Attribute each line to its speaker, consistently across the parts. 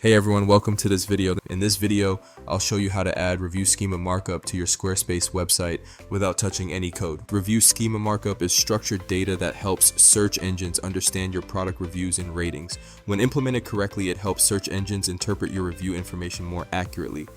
Speaker 1: Hey everyone, welcome to this video. In this video, I'll show you how to add review schema markup to your Squarespace website without touching any code. Review schema markup is structured data that helps search engines understand your product reviews and ratings. When implemented correctly, it helps search engines interpret your review information more accurately.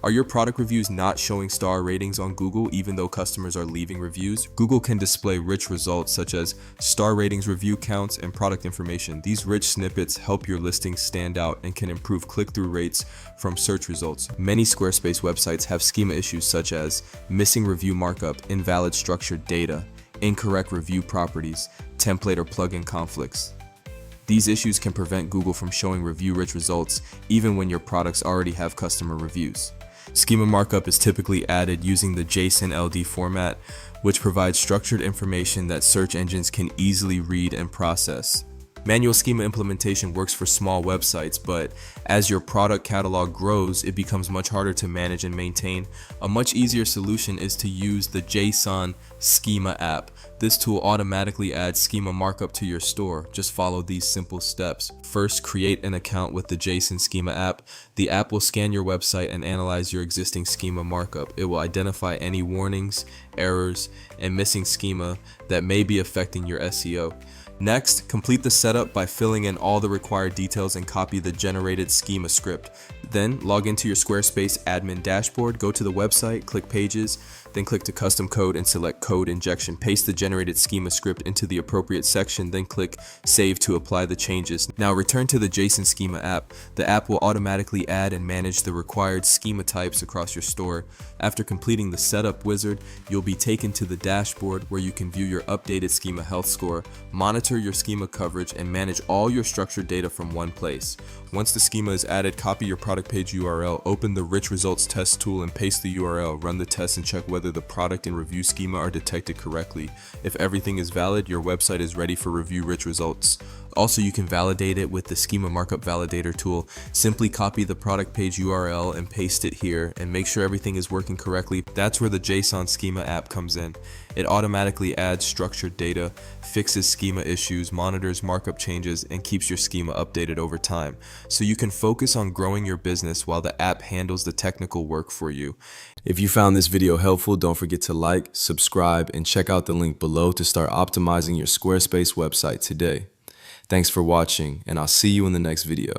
Speaker 1: Are your product reviews not showing star ratings on Google even though customers are leaving reviews? Google can display rich results such as star ratings, review counts, and product information. These rich snippets help your listings stand out and can improve click-through rates from search results. Many Squarespace websites have schema issues such as missing review markup, invalid structured data, incorrect review properties, template or plugin conflicts. These issues can prevent Google from showing review-rich results even when your products already have customer reviews. Schema markup is typically added using the JSON LD format, which provides structured information that search engines can easily read and process. Manual schema implementation works for small websites, but as your product catalog grows, it becomes much harder to manage and maintain. A much easier solution is to use the JSON Schema App. This tool automatically adds schema markup to your store. Just follow these simple steps. First, create an account with the JSON Schema App. The app will scan your website and analyze your existing schema markup. It will identify any warnings, errors, and missing schema that may be affecting your SEO. Next, complete the setup by filling in all the required details and copy the generated schema script. Then log into your Squarespace admin dashboard, go to the website, click Pages, then click to Custom Code and select Code Injection. Paste the generated schema script into the appropriate section, then click Save to apply the changes. Now return to the JSON Schema app. The app will automatically add and manage the required schema types across your store. After completing the setup wizard, you'll be taken to the dashboard where you can view your updated schema health score, monitor your schema coverage, and manage all your structured data from one place. Once the schema is added, copy your product page URL, open the Rich Results Test tool and paste the URL. Run the test and check whether the product and review schema are detected correctly. If everything is valid, your website is ready for review rich results. Also, you can validate it with the Schema Markup Validator tool. Simply copy the product page URL and paste it here and make sure everything is working correctly. That's where the JSON Schema app comes in. It automatically adds structured data, fixes schema issues, monitors markup changes, and keeps your schema updated over time. So you can focus on growing your business while the app handles the technical work for you. If you found this video helpful, don't forget to like, subscribe, and check out the link below to start optimizing your Squarespace website today. Thanks for watching, and I'll see you in the next video.